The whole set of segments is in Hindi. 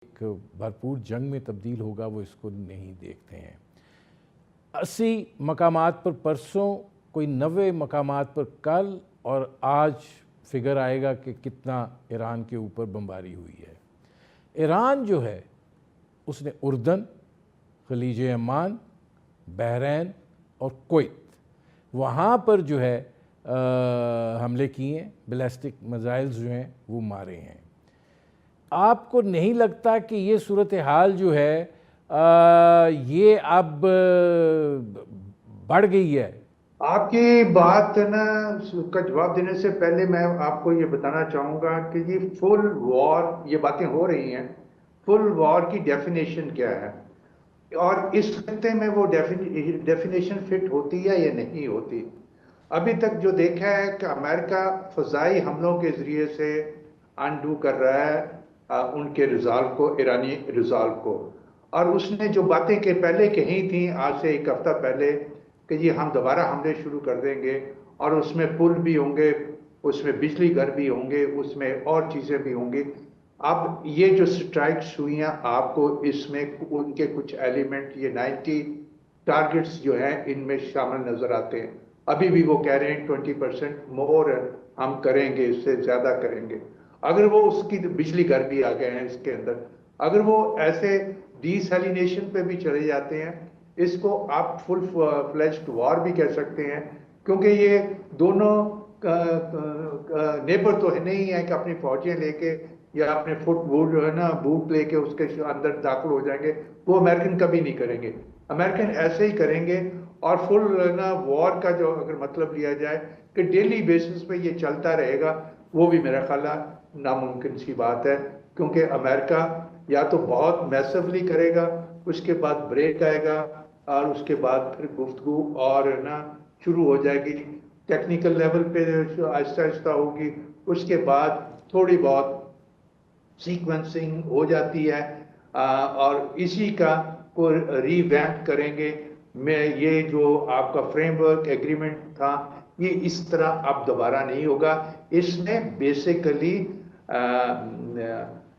एक भरपूर जंग में तब्दील होगा वो इसको नहीं देखते हैं। 80 मकामात पर परसों, कोई 90 मकामात पर कल, और आज फिगर आएगा कि कितना ईरान के ऊपर बमबारी हुई है। ईरान जो है उसने उर्दन, खलीज अमान, बहरैन और कुवैत, वहाँ पर जो है हमले किए हैं, बैलिस्टिक मिसाइल्स जो हैं वो मारे हैं। आपको नहीं लगता कि ये सूरत हाल जो है ये अब बढ़ गई है? आपकी बात ना का जवाब देने से पहले मैं आपको ये बताना चाहूँगा कि ये फुल वॉर, ये बातें हो रही हैं, फुल वॉर की डेफिनेशन क्या है और इस खत्ते में वो डेफिनेशन फिट होती है या नहीं होती। अभी तक जो देखा है कि अमेरिका फ़ज़ाई हमलों के ज़रिए से अनडू कर रहा है उनके रिज़ॉल्व को, ईरानी रिज़ॉल्व को। और उसने जो बातें के पहले कही थी आज से एक हफ्ता पहले कि जी हम दोबारा हमले शुरू कर देंगे और उसमें पुल भी होंगे, उसमें बिजली घर भी होंगे, उसमें और चीज़ें भी होंगी। अब ये जो स्ट्राइक्स हुई हैं आपको इसमें उनके कुछ एलिमेंट, ये 90 टारगेट्स जो हैं इनमें शामिल नजर आते हैं। अभी भी वो कह रहे हैं 20% मोर हम करेंगे, इससे ज्यादा करेंगे। अगर वो उसकी बिजली घर भी आ गए हैं इसके अंदर, अगर वो ऐसे डीसैलिनेशन पे भी चले जाते हैं, इसको आप फुल फ्लेज्ड वॉर भी कह सकते हैं, क्योंकि ये दोनों नेबर तो है नहीं है कि अपनी फौजियां लेके या अपने फुट बूट जो है ना बूट लेके उसके अंदर दाखिल हो जाएंगे। वो अमेरिकन कभी नहीं करेंगे, अमेरिकन ऐसे ही करेंगे। और फुल ना वॉर का जो अगर मतलब लिया जाए कि डेली बेसिस पे ये चलता रहेगा, वो भी मेरा ख्याल नामुमकिन सी बात है, क्योंकि अमेरिका या तो बहुत मैसिवली करेगा, उसके बाद ब्रेक आएगा और उसके बाद फिर गुफ्तगू और ना शुरू हो जाएगी, टेक्निकल लेवल पे आहिस्ता आहिस्ता होगी, उसके बाद थोड़ी बहुत सीक्वेंसिंग हो जाती है और इसी का को रीवैम्प करेंगे। मैं ये जो आपका फ्रेमवर्क एग्रीमेंट था ये इस तरह अब दोबारा नहीं होगा। इसमें बेसिकली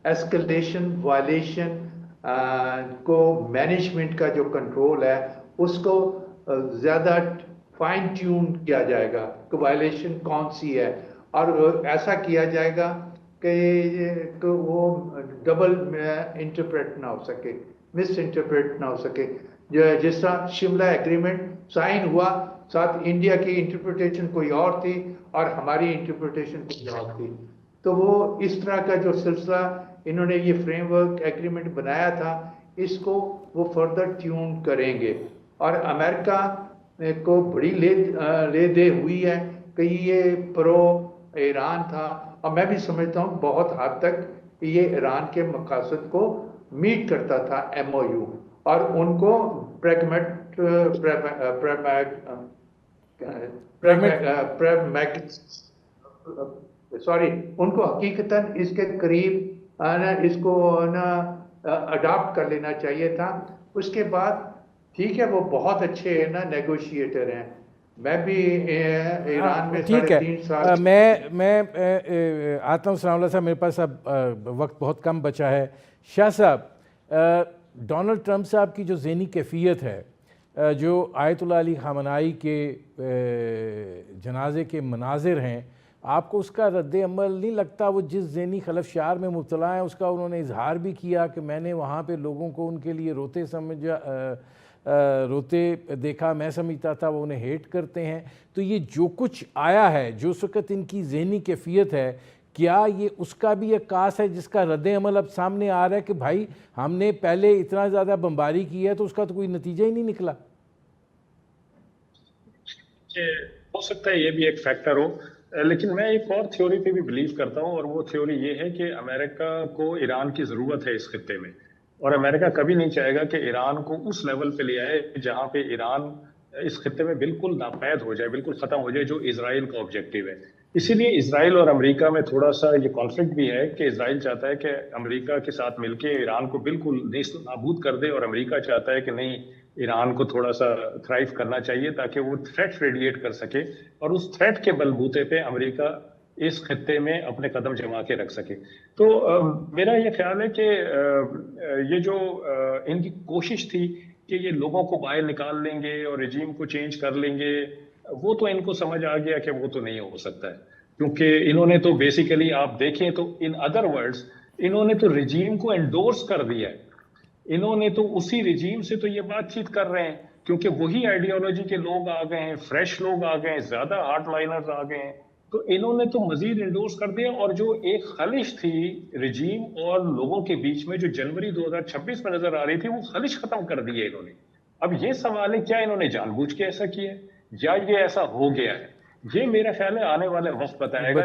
एस्केलेशन, वायलेशन को मैनेजमेंट का जो कंट्रोल है उसको ज़्यादा फाइन ट्यून किया जाएगा कि वायलेशन कौन सी है, और ऐसा किया जाएगा कि वो डबल इंटरप्रेट ना हो सके, मिस इंटरप्रेट ना हो सके। जिस तरह शिमला एग्रीमेंट साइन हुआ, साथ इंडिया की इंटरप्रिटेशन कोई और थी और हमारी इंटरप्रिटेशन कोई और थी, तो वो इस तरह का जो सिलसिला इन्होंने ये फ्रेमवर्क एग्रीमेंट बनाया था इसको वो फर्दर ट्यून करेंगे। और अमेरिका को बड़ी ले दे हुई है कि ये प्रो ईरान था, और मैं भी समझता हूँ बहुत हद तक ये ईरान के मकासद को मीट करता था MOU, और उनको फ्रेगमेंट सॉरी उनको हकीकतन इसके करीब ना इसको ना अडॉप्ट कर लेना चाहिए था। उसके बाद ठीक है वो बहुत अच्छे है ना नेगोशिएटर हैं, मैं भी ईरान में ठीक है। 3.5 साल मैं आता हूँ सलामुल्लाह साहब, मेरे पास अब वक्त बहुत कम बचा है। शाह साहब, डोनाल्ड ट्रंप साहब की जो ज़हनी कैफियत है, जो आयतुल्लाह अली ख़ामनाई के जनाजे के मनाजिर हैं, आपको उसका रद्द अमल नहीं लगता? वो जिस ज़हनी खलफशार में मुब्तला है उसका उन्होंने इजहार भी किया कि मैंने वहाँ पे लोगों को उनके लिए रोते देखा, मैं समझता था वो उन्हें हेट करते हैं। तो ये जो कुछ आया है, जो उस वक़्त इनकी ज़हनी कैफियत है, क्या ये उसका भी एक कास है जिसका रद्द अमल अब सामने आ रहा है कि भाई हमने पहले इतना ज़्यादा बमबारी की है तो उसका तो कोई नतीजा ही नहीं निकला? हो सकता है ये भी एक फैक्टर हो, लेकिन मैं एक और थ्योरी पे भी बिलीव करता हूँ, और वो थ्योरी ये है कि अमेरिका को ईरान की ज़रूरत है इस खत्ते में, और अमेरिका कभी नहीं चाहेगा कि ईरान को उस लेवल पे ले आए जहाँ पे ईरान इस खत्ते में बिल्कुल नापैद हो जाए, बिल्कुल ख़त्म हो जाए, जो इजराइल का ऑब्जेक्टिव है। इसीलिए इसराइल और अमेरिका में थोड़ा सा ये कॉन्फ्लिक्ट भी है कि इसराइल चाहता है कि अमेरिका के साथ मिलकर ईरान को बिल्कुल नाबूद कर दे, और अमेरिका चाहता है कि नहीं, ईरान को थोड़ा सा थ्राइव करना चाहिए ताकि वो थ्रेट रेडिएट कर सके, और उस थ्रेट के बलबूते पे अमेरिका इस खित्ते में अपने कदम जमा के रख सके। तो मेरा ये ख्याल है कि ये जो इनकी कोशिश थी कि ये लोगों को बाहर निकाल लेंगे और रिजीम को चेंज कर लेंगे, वो तो इनको समझ आ गया कि वो तो नहीं हो सकता है, क्योंकि इन्होंने तो बेसिकली आप देखें तो इन अदर वर्ड्स इन्होंने तो रिजीम को एंडोर्स कर दिया है। इन्होंने तो उसी रिजीम से तो ये बातचीत कर रहे हैं, क्योंकि वही आइडियोलॉजी के लोग आ गए हैं, फ्रेश लोग आ गए हैं, ज्यादा हार्डलाइनर्स आ गए हैं, तो इन्होंने तो मजीद इंडोर्स कर दिया। और जो एक खलिश थी रिजीम और लोगों के बीच में जो जनवरी 2026 में नजर आ रही थी, वो खलिश खत्म कर दी है इन्होंने। अब ये सवाल है क्या इन्होंने जानबूझ के ऐसा किया है या ये ऐसा हो गया है? ये मेरा ख्याल है आने वाले वक्त बताएगा।